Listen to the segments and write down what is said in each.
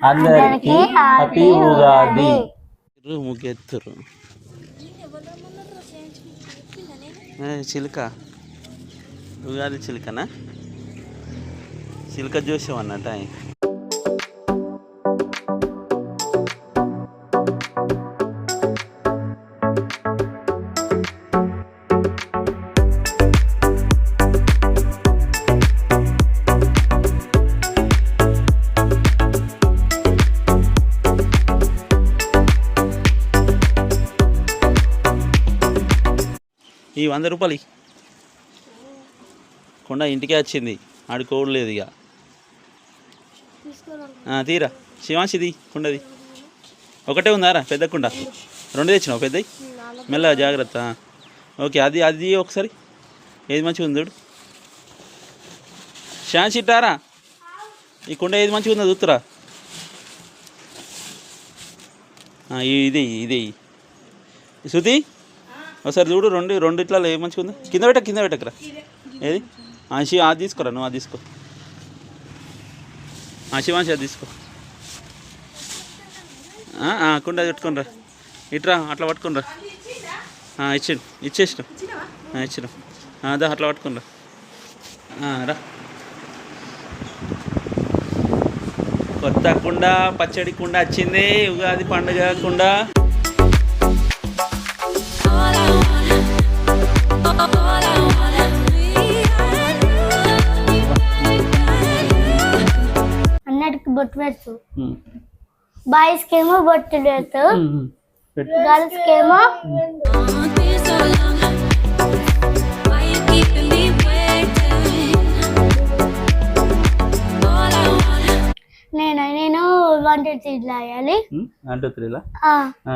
అందరికీ హ్యాపీ ఉగాది. ముగ్గెత్తురు చిలుక ఉగాది చిలుకనా చిలుక చూసాం అన్నట్టు. ఈ 100 రూపాయలు కొండ ఇంటికే వచ్చింది, ఆడుకోవట్లేదు ఇక. తీరా శివాంశిది కుండది ఒకటే ఉందారా? పెద్ద కుండ 2 తెచ్చినావు పెద్దవి, మెల్ల జాగ్రత్త. ఓకే, అది అది ఒకసారి ఏది మంచిగా ఉంది చూడు. శాంతి ఇట్టారా, ఈ కుండ ఏది మంచిగా ఉందో చూస్తురా. ఇది ఇది శృతి ఒకసారి చూడు, రెండు ఇట్లా ఏ మంచిగా ఉందో. కింద పెట్టకరా. ఏది అది తీసుకోరా, నువ్వు అది తీసుకో. శివాంశి అది తీసుకో. కుండ పెట్టుకునిరా, ఇట్రా అట్లా పట్టుకునిరా. ఇచ్చినాం అదా అట్లా పట్టుకునిరా. రా, కొత్త కుండ పచ్చడి కుండ వచ్చింది, ఉగాది పండుగ కుండ. అన్నిటికి బొట్టు పెట్టు. బాయ్స్ కేమో బొట్టు పెట్టు, గర్ల్స్ కేమో నేను 1 2 3 రాయాలి. 1 2 3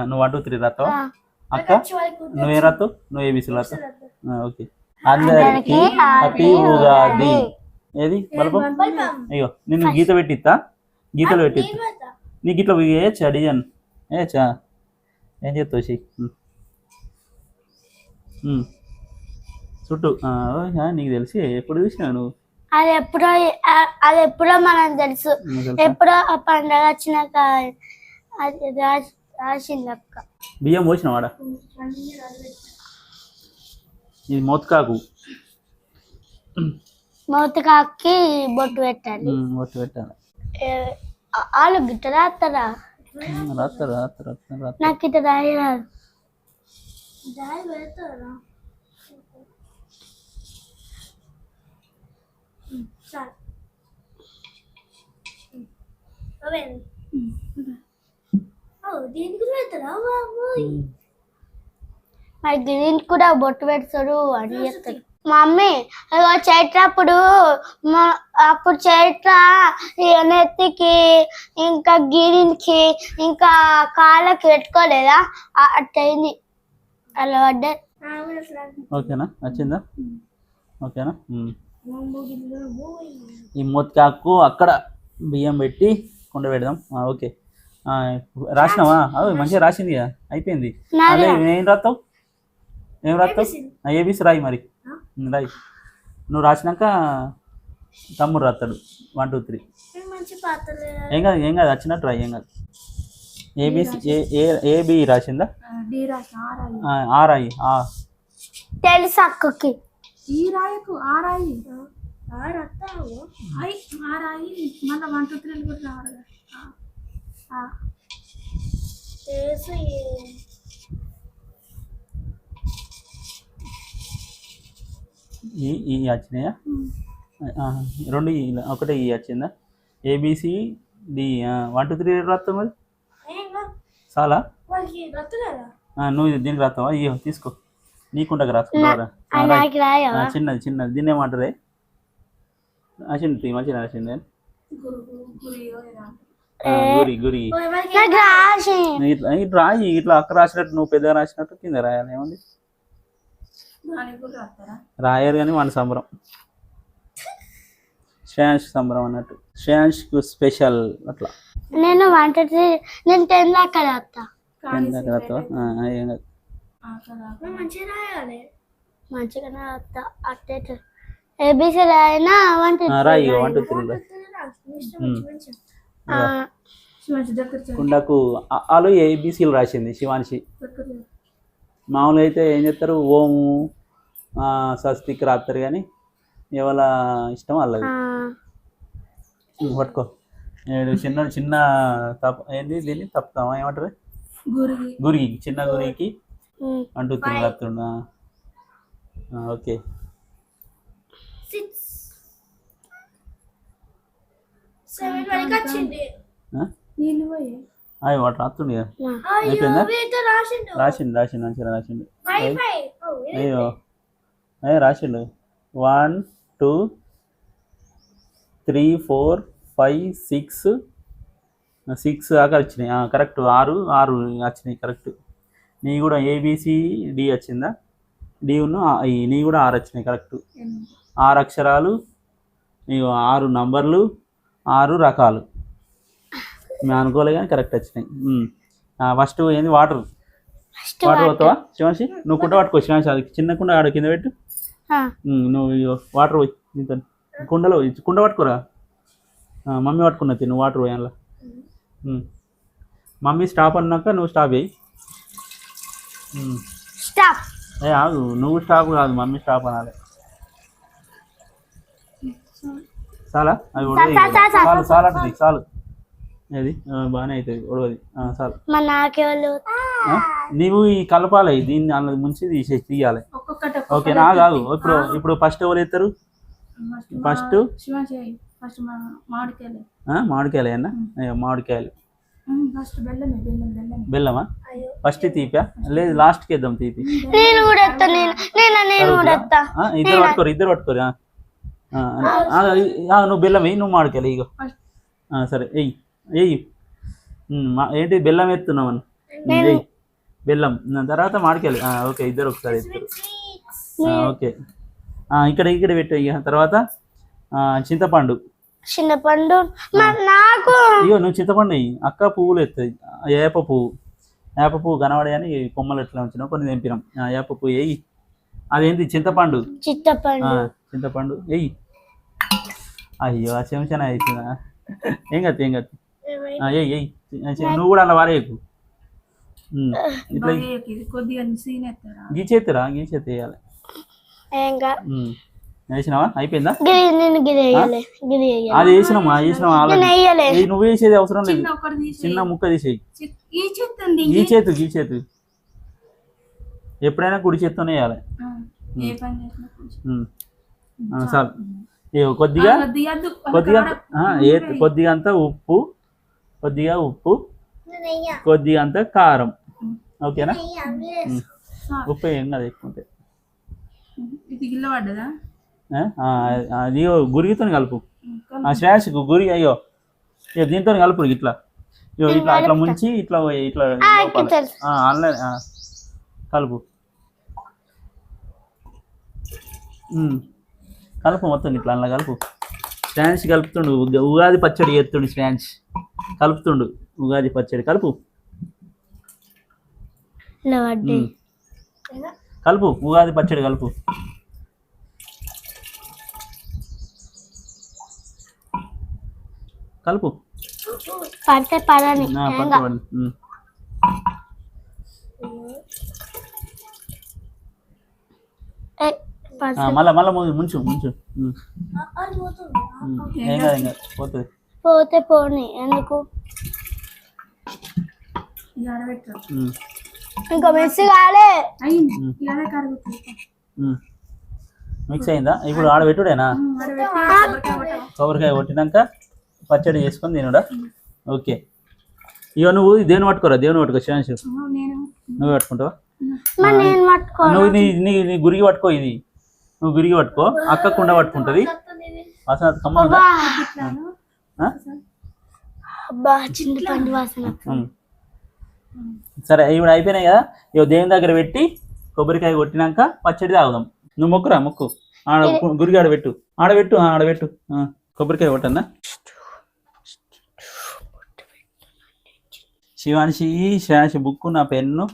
నువ్వు 1 2 3 రాస్తావా? అక్క నువ్వే రాస్తావు, నువ్వు ఏబీసీ రాస్తావు. ఓకే. అందరికీ హ్యాపీ ఉగాది. ఏది బలపం? అయ్యో నేను గీత పెట్టిస్తా, గీతలు పెట్టిస్తా. నీ గీతలో వేయచ్చా డిజైన్? వేయచ్చా? ఏం చేస్తావు చెయ్యి చుట్టూ. నీకు తెలిసి ఎప్పుడు చూసినావు నువ్వు? అది ఎప్పుడో మనకు తెలుసు. ఎప్పుడో ఆ పండగ వచ్చినాక అది రాసింది అక్క. బియ్యం పోసిన వాడ. ఇది మోతకాకు, మోతకాకి బొట్టు పెట్టాలి. బొట్టు పెట్టాలి. వాళ్ళు గిట్ట రాస్తారా? రాస్తారు. నాకు ఇట్లా రాయరాదు. మరి దీనికి కూడా బొట్టు పెడతారు అని చెప్తారు మా మమ్మీ. చైత్ర అప్పుడు చైత్ర నెత్తికి ఇంకా గిరికి ఇంకా కాళ్ళకి పెట్టుకోలేదా, అట్టయింది అలా పడ్డా. ఓకేనా, నచ్చిందా? ఓకేనా. ఈ మొత్తాకు అక్కడ బియ్యం పెట్టి కొండ పెడదాం. ఓకే, రాసినావా? అవి మంచిగా రాసింది కదా, అయిపోయింది. అదే ఏం రాస్తావు? ఏబీసీ రాయి. మరి రాయి. నువ్వు రాసినాక తమ్ముడు రాస్తాడు 1 2 3. ఏం కాదు వచ్చినట్టు రాయి, ఏం కాదు. ABC AB రాసిందా? ఆరాయి తెలుసు అక్కకి. ఈ రాయకు ఆ రాయి మళ్ళీ 1 2 3 కూడా రావాలి. ఈ వచ్చినాయా? 2 ఒకటే ఈ వచ్చిందా? ఏబిసి డి 1 2 3 రాస్తావు. మరి చాలా నువ్వు దీనికి రాస్తావా? అయ్యో తీసుకో, నీకుండగా రాసుకుంటావా? చిన్నది దీన్ని ఏమంటారే? వచ్చింది మంచిగా రాసింది. గురి ఇట్లా రాయి, ఇట్లా అక్క రాసినట్టు నువ్వు పెద్దగా రాసినట్టు కింద రాయాలి. ఏముంది రాయరు కానీ మన సంబరం, శ్రేయాన్స్ సంబరం అన్నట్టు. శ్రేయాన్స్ కు స్పెషల్ అట్లా. నేను 10 దాకా రాస్తా. మంచిగానే రాస్తా. అట్టే ఏబీసీ రాయినా 1 2 రాయి 1 2 3 ఆ శివాంశి దగ్గర చేయి. కుండకు ఆలు ఏబిసిలు రాసింది శివాన్షి. దగ్గర చేయి. మామూలుగా అయితే ఏం చేస్తారు ఓము స్వస్తిక్ రాస్తారు కానీ ఎవరి ఇష్టం వాళ్ళది. పట్టుకో చిన్న చిన్న ఏంది దీన్ని తప్పుతామా ఏమంటారు గురికి చిన్న గురికి 1 2 3 రాస్తుండ. ఓకే నీళ్ళు పోయి అవి వాటి రాస్తుండే అయిపోయిందా? రాసిండు మంచిగా రాసిండు. అయ్యో అయ్యో రాసిండు 1 2 3 4 5 6 6 దాకా వచ్చినాయి. కరెక్ట్ 6 వచ్చినాయి కరెక్ట్. నీ కూడా ABCD వచ్చిందా? డి నీ కూడా 6 వచ్చినాయి కరెక్ట్. 6 అక్షరాలు నీకు 6 నంబర్లు 6 రకాలు మేము అనుకోలే కానీ కరెక్ట్ వచ్చినాయి. ఫస్ట్ ఏంది వాటర్ పోతావా శివాంశి? నువ్వు కుండ పట్టుకో శివాంశి. అది చిన్న కుండ ఆడ కింద పెట్టు. నువ్వు వాటర్ పోయి కుండలో కుండ పట్టుకోరా. మమ్మీ పట్టుకున్నది నువ్వు వాటర్ పోయి అందులో. మమ్మీ స్టాప్ అన్నాక నువ్వు స్టాప్ అయ్యి. ఆగు నువ్వు స్టాప్ కాదు మమ్మీ స్టాప్ అనాలి. చాలా అవి చాలు చాలు అంటుంది చాలు. అది బాగానే అవుతుంది ఉడవది చాలు. నీవు ఈ కలపాలి దీన్ని అందులో ముంచి తీయాలి. ఓకేనా? కాదు ఇప్పుడు ఫస్ట్ ఎవరు ఎత్తారు? ఫస్ట్ మామిడికాయలు అన్న మామిడికాయలు. బెల్లమా? ఫస్ట్ తీపా? లేదు లాస్ట్కి వేద్దాం తీపి. ఇద్దరు పట్టుకోరు. నువ్వు బెల్లం వేయి నువ్వు మామిడికాయలు ఇగో. సరే వెయ్యి వెయ్యి. ఏంటి బెల్లం ఎత్తున్నావు అని వెయ్యి బెల్లం తర్వాత మామిడికాయలు. ఓకే ఇద్దరు ఒకసారి ఎత్తారు. ఓకే ఇక్కడ పెట్టు. ఇక తర్వాత చింతపండు. ఇగో నువ్వు చింతపండు వెయ్యి. అక్క పువ్వులు ఎత్తాయి. ఏప పువ్వు కనబడే అని కొమ్మలు ఎట్లా ఉంచినావు కొన్ని తెంపినాం. ఏప పువ్వు వేయి. అదేంటి చింతపండు వెయ్యి. అయ్యో ఆ చెంచాన అవుతుందా? ఏం కత్తి ఎయ్యి. నువ్వు కూడా అలా వారేయకు. ఇట్లా గీచేత్తరా? గీచేత్త వేయాలి. వేసినావా? అయిపోయిందా? అది వేసినామా? నువ్వు వేసేది అవసరం లేదు. చిన్న ముక్క తీసేయి. గీచేతు ఎప్పుడైనా కుడి చేత్తోనే వేయాలి. చాలు. కొద్దిగా అంత ఉప్పు కొద్దిగా అంత కారం. ఓకేనా? ఉప్పు ఏం కాదు ఎక్కువ ఉంటే. అది గురిగితో కలుపు. శ్రేష్ గురి అయ్యో దీంతో కలుపు. ఇట్లా అట్లా ముంచి ఇట్లా ఆన్లైన్ కలుపు. మొత్తం ఇట్లా అలా కలుపు. స్టాండ్స్ కలుపుతుండు. ఉగాది పచ్చడి చేస్తుండు. స్టాండ్స్ కలుపుతుండు. ఉగాది పచ్చడి కలుపు. ఉగాది పచ్చడి కలుపు. మళ్ళా ముంచు ఏం కాదు పోతే పోని ఎందుకు ఇంకా మిక్స్ కాలే. మిక్స్ అయిందా? ఇప్పుడు ఆడబెట్టుడేనా? కొబ్బరికాయ కొట్టినాక పచ్చడి చేసుకొని తినడా? ఓకే. ఇక నువ్వు దేవుని పట్టుకోరా. శివాంశు నువ్వు పట్టుకుంటావా? నువ్వు నీ గురికి పట్టుకో. ఇది నువ్వు గురికి పట్టుకో. అక్క కుండ పట్టుకుంటది. వాసన కమ్మ ఉందా? సరే ఇప్పుడు అయిపోయినాయి కదా. ఇక దేవుని దగ్గర పెట్టి కొబ్బరికాయ కొట్టినాక పచ్చడి తాగుదాం. నువ్వు మొక్కురా. మొక్కు. గురికి ఆడబెట్టు. కొబ్బరికాయ కొట్టన్నా. శివాంశి బుక్ నా పెన్ను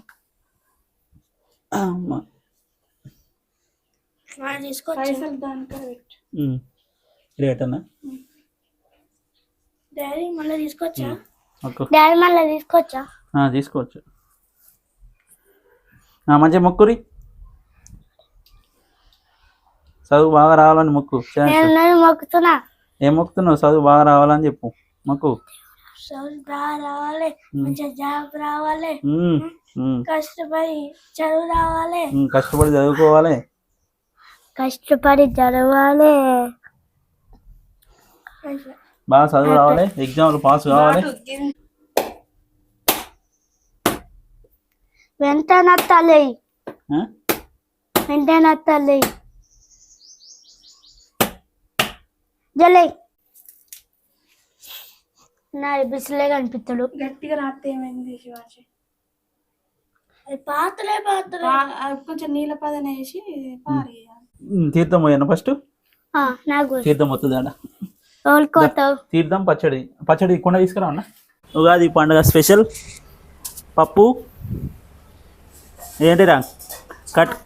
డాడీ మళ్ళీ తీసుకొచ్చా. మొక్కు. డాడీ మళ్ళీ తీసుకొచ్చా తీసుకోవచ్చు. మంచిగా మొక్కురి. చదువు బాగా రావాలని మొక్కు. నేను మొక్కుతున్నా. ఏం మొక్కుతున్నావు? చదువు బాగా రావాలని చెప్పు. మొక్కు. చదువు బాగా రావాలి, మంచిగా జాబ్ రావాలి, కష్టపడి చదువుకోవాలి. కష్టపడి చదవాలి, బాగా చదువు రావాలి, ఎగ్జామ్లు పాస్ కావాలి. వెంటనే తల్లి జలై నా బిస్లే కనిపిస్తాడు. గట్టిగా రాస్తే ఏమైంది శివాజీ? అది పాతలే కొంచెం నీళ్ళ పదన వేసి పారేయాలి. తీర్థం పోయాను ఫస్ట్. నాకు తీర్థం వస్తుంది ఆడ. తోలుకోతావు. తీర్థం పచ్చడి కుండ తీసుకురా అన్న. ఉగాది పండుగ స్పెషల్ పప్పు ఏంటిరా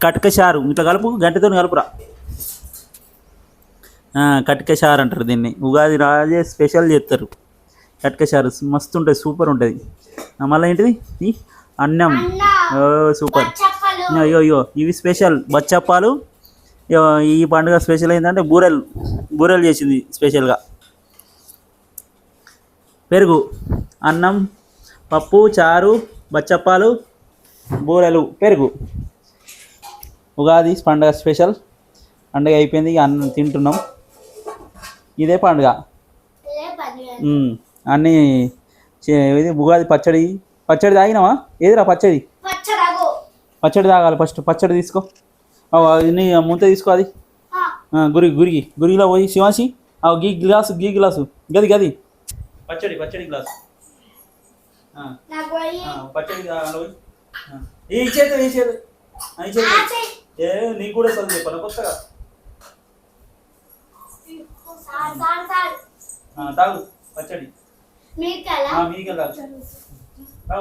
కట్క చారు. ఇట్లా కలుపు, గంటతో కలుపురా. కట్క చారు అంటారు దీన్ని. ఉగాది రాజే స్పెషల్ చేస్తారు కట్క చారు. మస్తు ఉంటుంది, సూపర్ ఉంటుంది. మళ్ళీ ఏంటిది ఈ అన్నం. సూపర్. అయ్యో ఇవి స్పెషల్ బచ్చప్పాలు. ఈ పండుగ స్పెషల్ ఏంటంటే బూరెలు చేసింది స్పెషల్గా. పెరుగు, అన్నం, పప్పు, చారు, బచ్చప్పాలు, బూరెలు, పెరుగు. ఉగాది పండుగ స్పెషల్. పండుగ అయిపోయింది, అన్నం తింటున్నాం. ఇదే పండుగ. అన్నీ ఇది ఉగాది పచ్చడి తాగినావా? ఏదిరా పచ్చడి తాగాలి ఫస్ట్. పచ్చడి తీసుకో. నీ ముంత తీసుకో. అది గురిగిలో పోయి శివాసి గీ గ్లాసు గది పచ్చడి గ్లాసు పచ్చడి ఇచ్చేది నీకు కూడా చదువు చెప్పాను కొత్తగా. తాగు పచ్చడి. మీకే తాగు.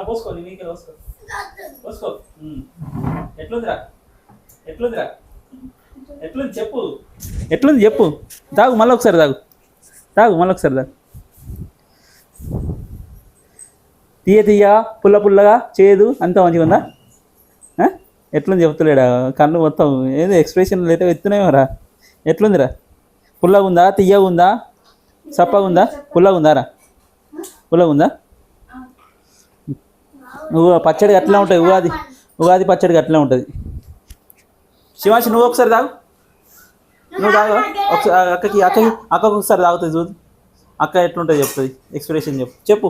పోసుకో పోసుకో. ఎట్లుందిరా ఎట్లుంది చెప్పు. తాగు మళ్ళీ ఒకసారి తాగు. తీయ పుల్లగా చేదు అంతా మంచిగా ఉందా? ఎట్లుంది చెప్తలేడా? కళ్ళు మొత్తం ఏదో ఎక్స్ప్రెషన్ లేట ఎత్తున్నాయేమోరా. ఎట్లుందిరా? పుల్లగా ఉందా, తీయగా ఉందా, సప్పగా ఉందా? పుల్లగా ఉందా? పచ్చడి అట్లా ఉంటుంది. ఉగాది పచ్చడి అట్లా ఉంటుంది. శివాంశి నువ్వు ఒకసారి తాగు. ఒకసారి అక్కకి ఒకసారి తాగుతుంది చూడు. అక్క ఎట్లుంటుంది చెప్తుంది. ఎక్స్ప్రెషన్ చెప్పు. చెప్పు.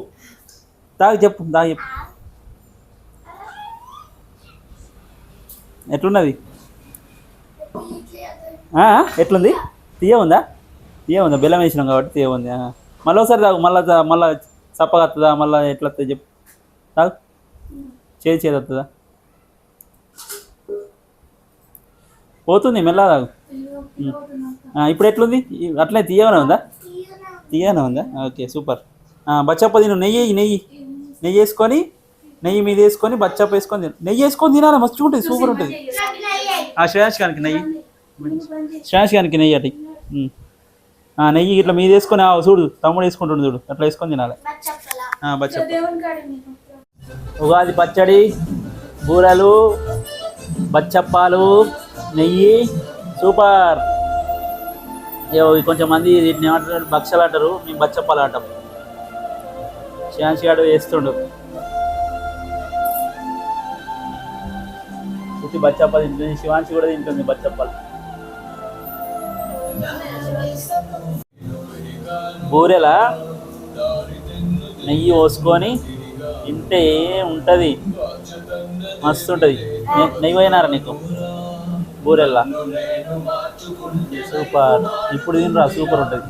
ఎట్లున్నది? ఎట్లుంది? తీయ ఉందా? బెల్లం వేసినాం కాబట్టి తీయ ఉంది. మళ్ళీ ఒకసారి తాగు. మళ్ళీ చప్పగా వస్తుందా? మళ్ళీ ఎట్లా వస్తుంది చెప్పు. తాగు. చేది వస్తుందా? పోతుంది, మెల్లగా తాగు. ఇప్పుడు ఎట్లుంది? అట్లనే తీయగానే ఉందా? Okay super. బచ్చప్ప తిను. నెయ్యి వేసుకొని, నెయ్యి మీద వేసుకొని బచ్చప్ప వేసుకొని నెయ్యి వేసుకొని తినాలి. మస్తు ఉంటుంది, సూపర్ ఉంటుంది. శ్రేయాష్కానికి నెయ్యి అటు నెయ్యి ఇట్లా మీద వేసుకొని చూడు. తమ్ముడు వేసుకుంటుండు చూడు. అట్లా వేసుకొని తినాలి బచ్చప్ప. ఉగాది పచ్చడి, బూరెలు, బచ్చప్పాలు, నెయ్యి సూపర్. కొంచెం మంది వీటిని ఏమంటారు? భక్షలు అంటారు. మేము బచ్చప్పాలు అంటాం. శ్యాన్షి గాడు వేస్తుండు. బచ్చప్ప తింటుంది. శివాంశి కూడా తింటుంది బచ్చప్పాలు. బూరెల నెయ్యి పోసుకొని తింటే ఉంటుంది, మస్తు ఉంటుంది. నెయ్యి పోయినారా నీకు బూరెల్లా? సూపర్. ఇప్పుడు తినరా, సూపర్ ఉంటుంది.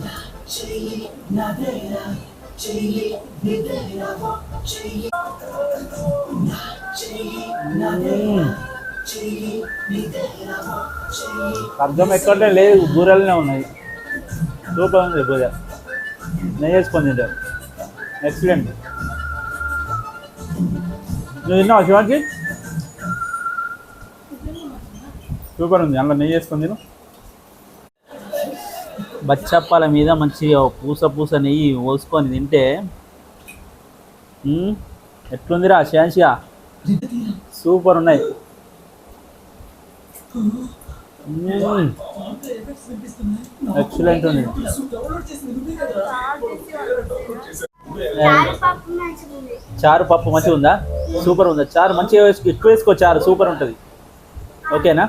అర్థం ఎక్కడే లేదు, బూరెలనే ఉన్నాయి. సూపర్ ఉంది బూరె. నెయ్యి వేసుకొని తింటారు. ఎక్సలెంట్. నువ్వు తిన్నావా శివాజీ? సూపర్ ఉంది. అందులో నెయ్యి వేసుకొని తిను. బచ్చప్పాల మీద మంచిగా పూస నెయ్యి పోసుకొని తింటే ఎట్లుందిరా శాన్షియా? సూపర్ ఉన్నాయి. ఎక్సలెంట్ ఉంది. చారు పప్పు మంచిగా ఉందా? సూపర్ ఉందా? చారు మంచిగా ఎక్కువ వేసుకో, చారు సూపర్ ఉంటుంది. ఓకేనా?